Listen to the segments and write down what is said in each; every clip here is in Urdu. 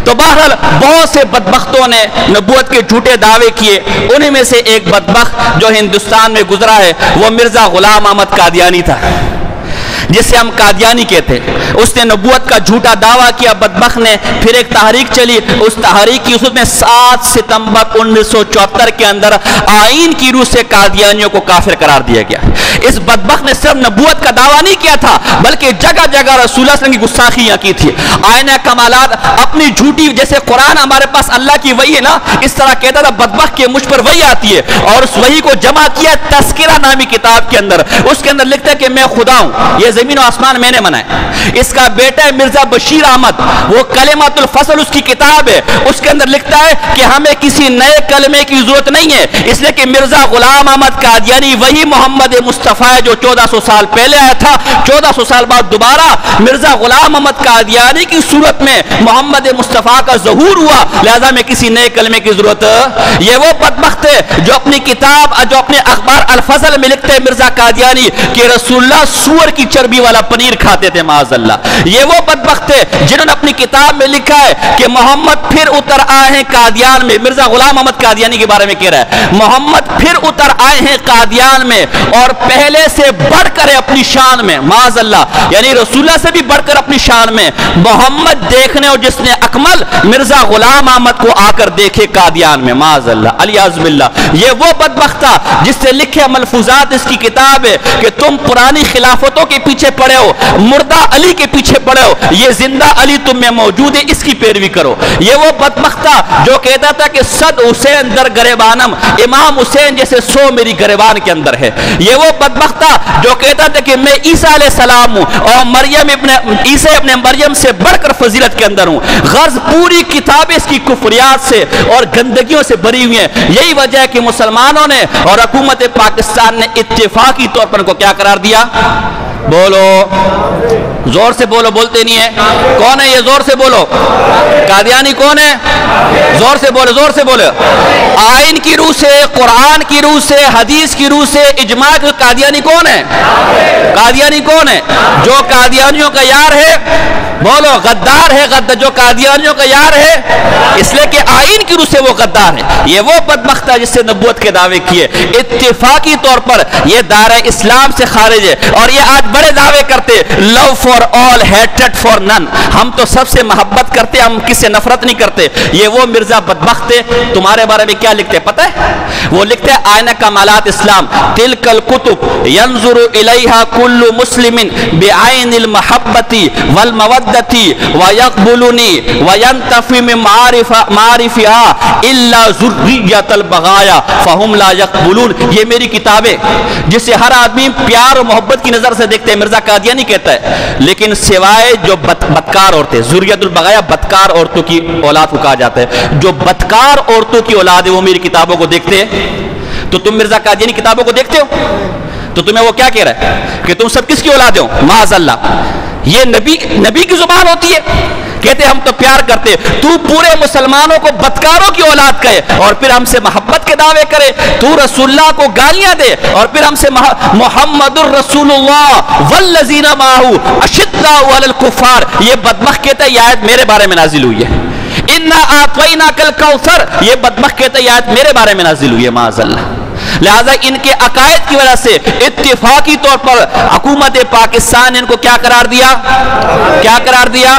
تو بہرحال بہت سے بدبختوں نے نبوت کے جھوٹے دعوے کیے. انہی میں سے ایک بدبخت جو ہندوستان میں گزرا ہے وہ مرزا غلام احمد قادیانی تھا، جسے ہم قادیانی کہتے. اس نے نبوت کا جھوٹا دعویٰ کیا بدبخت نے. پھر ایک تحریک چلی، اس تحریک کی صورت میں 7 ستمبر 1974 کے اندر آئین کی روح سے قادیانیوں کو کافر قرار دیا گیا. اس بدبخت نے صرف نبوت کا دعویٰ نہیں کیا تھا بلکہ جگہ جگہ رسول اللہ صلی اللہ علیہ وسلم کی گستاخیاں کی تھی. آئینہ کمالات اپنی جھوٹی، جیسے قرآن ہمارے پاس اللہ کی وحی ہے نا، اس طرح کہتا تھا بدبخت کہ مجھ پر وحی آتی ہے، اور اس وحی کو جمع کیا تذکرہ نامی کتاب کے اندر. اس کے اندر لکھتا ہے کہ میں خدا ہوں، یہ زمین و آسمان میں نے بنائے. اس کا بیٹا ہے مرزا بشیر احمد، وہ کلمات الفصل اس کی کتاب ہے، اس کے اندر لکھتا ہے کہ ہمیں کسی نئے کلمے کی ضرورت نہیں ہے، اس لیے کہ مرزا غلام احمد قادیانی وہی محمد مصطفیٰ ہے جو 1400 سال پہلے آیا تھا. 1400 سال بعد دوبارہ مرزا غلام احمد قادیانی کی صورت میں محمد مصطفیٰ کا ظہور ہوا، لہذا میں کسی نئے کلمے کی ضرورت. یہ وہ بدبخت ہے جو اپنی کتاب، جو اپنے اخبار الفضل میں لکھتے ہیں مرزا قادیانی کہ رسول اللہ سور کی چربی والا پنیر کھاتے تھے معاذ اللہ. یہ وہ بدبخت ہے جنہوں نے اپنی کتاب میں لکھا ہے کہ محمد پھر اتر آئے ہیں قادیان میں. مرزا غلام احمد قادیانی کے بارے میں کہہ رہا ہے محمد پھر اتر آئے ہیں قادیان میں اور پہلے سے بڑھ کر اپنی شان میں معاذ اللہ، یعنی رسول اللہ سے بھی بڑھ کر اپنی شان میں. محمد دیکھنے اور جس نے اکمل مرزا غلام احمد کو آ کر دیکھے قادیان میں معاذ اللہ علیہ باللہ. یہ وہ بدبخت تھا جس سے لکھے ملفوظات اس کی کتاب ہے کہ تم پرانی خلافتوں کے پیچھے پڑے ہو، مردہ علی کے پیچھے پڑے ہو، یہ زندہ علی تم میں موجود ہے، اس کی پیروی کرو. یہ وہ بدبخت تھا جو کہتا تھا کہ 100 حسین در گریبانم، امام حسین جیسے 100 میری گریبان کے اندر ہے. یہ وہ بدبخت تھا جو کہتا تھا کہ میں عیسیٰ علیہ السلام ہوں اور عیسیٰ ابن مریم سے بڑھ کر فضیلت کے اندر ہوں. غرض پوری کتاب اس کی کفریات سے اور گندگیوں سے بری ہوئی ہیں. یہی وجہ ہے کہ مسلمانوں نے اور حکومت پاکستان نے اتفاقی طور پر ان کو کیا قرار دیا؟ بولو، زور سے بولو، بولتے نہیں ہے. کون ہے یہ؟ زور سے بولو. قادیانی کون ہے؟ زور سے بولو، زور سے بولو. آئین کی روح سے، قرآن کی روح سے، حدیث کی روح سے اجماع. قادیانی کون ہے؟ قادیانی کون ہے؟ جو قادیانیوں کا یار ہے، بولو غدار ہے. جو قادیانیوں کا یار ہے اس لیے کہ آئین کی روح سے وہ غدار ہے. یہ وہ بدبخت ہے جس سے نبوت کے دعوے کیے. اتفاقی طور پر یہ دائرہ اسلام سے خارج ہے اور یہ آج بڑے دعوے کرتے لو فار آل ہیٹڈ فار نن. ہم تو سب سے محبت کرتے، ہم کس سے نفرت نہیں کرتے. یہ وہ مرزا بدبخت ہے. تمہارے بارے میں کیا لکھتے پتہ ہے؟ وہ لکھتے ہیں آئینہ کمالات اسلام، تلک الکتب ینظر الیہا کل مسلم بعین المحبت والمودت ویقبلنی وینتفی من معارفها الا ذریۃ البغایا فهم لا یقبلون. یہ میری کتابیں جسے ہر آدمی پیار اور محبت کی نظر سے دیکھتے ہیں، مرزا قادیانی کہتا ہے، لیکن سوائے جو بدکار عورتیں، ذریۃ البغایا بدکار عورتوں کی اولاد کو کہا جاتا ہے، جو بدکار عورتوں کی اولاد ہے وہ میری کتابوں کو دیکھتے ہیں. تو تم مرزا قادیانی کتابوں کو دیکھتے ہو تو تمہیں وہ کیا کہہ رہا ہے کہ تم سب کس کی اولاد ہو؟ معاذ اللہ. یہ نبی کی زبان ہوتی ہے. کہتے ہم تو پیار کرتے، تو پورے مسلمانوں کو بدکاروں کی اولاد کہے اور پھر ہم سے محبت کے دعوے کرے. تو رسول اللہ کو گالیاں دے اور پھر ہم سے محمد الرسول اللہ والذین معہ اشداء علی الکفار. یہ بدبخت کہتا ہے یہ آیت میرے بارے میں نازل ہوئی ہے. انا اعطیناک الکوثر، یہ بدبخت کہتا ہے یہ آیت میرے بارے میں نازل ہوئی ہے معاذ اللہ. لہذا ان کے عقائد کی وجہ سے اتفاقی طور پر حکومت پاکستان نے ان کو کیا قرار دیا؟ کیا قرار دیا؟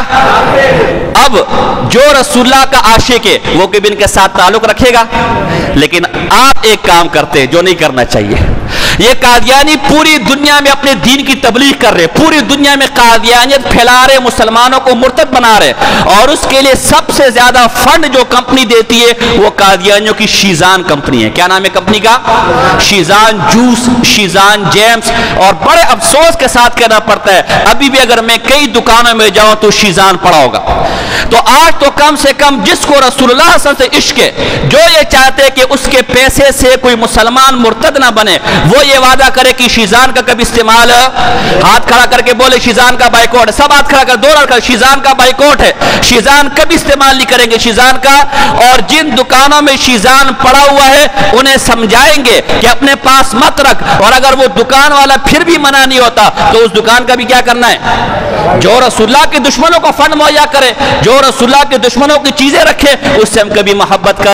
اب جو رسول اللہ کا عاشق ہے وہ کبھی ان کے ساتھ تعلق رکھے گا، لیکن آپ ایک کام کرتے ہیں جو نہیں کرنا چاہیے. یہ قادیانی پوری دنیا میں اپنے دین کی تبلیغ کر رہے، پوری دنیا میں قادیانیت پھیلا رہے، مسلمانوں کو مرتد بنا رہے، اور اس کے لیے سب سے زیادہ فنڈ جو کمپنی دیتی ہے وہ قادیانیوں کی شیزان کمپنی ہے. کیا نام ہے کمپنی کا؟ Shizan juice, Shizan James. اور بڑے افسوس کے ساتھ کہنا پڑتا ہے ابھی بھی اگر میں کئی دکانوں میں جاؤں تو شیزان پڑا ہوگا. تو آج تو کم سے کم جس کو رسول اللہ صلی اللہ علیہ وسلم سے عشق ہے، جو یہ چاہتے کہ اس کے پیسے سے کوئی مسلمان مرتد نہ بنے، وہ یہ وعدہ کرے کہ شیزان کا کبھی استعمال، ہاتھ کھڑا کر کے بولے شیزان کا بائیکاٹ ہے، سب ہاتھ کھڑا کر، دو لڑکا شیزان کا بائیکاٹ ہے، شیزان کبھی استعمال نہیں کریں گے شیزان کا، اور جن دکانوں میں شیزان پڑا ہوا ہے انہیں سمجھائیں گے کہ اپنے پاس مت رکھ، اور اگر وہ دکان والا پھر بھی منع نہیں ہوتا تو اس دکان کا بھی کیا کرنا ہے، جو رسول اللہ کے دشمنوں کو فنڈ مہیا کرے، جو رسول اللہ کے دشمنوں کی چیزیں رکھے، اس سے ہم کبھی محبت کا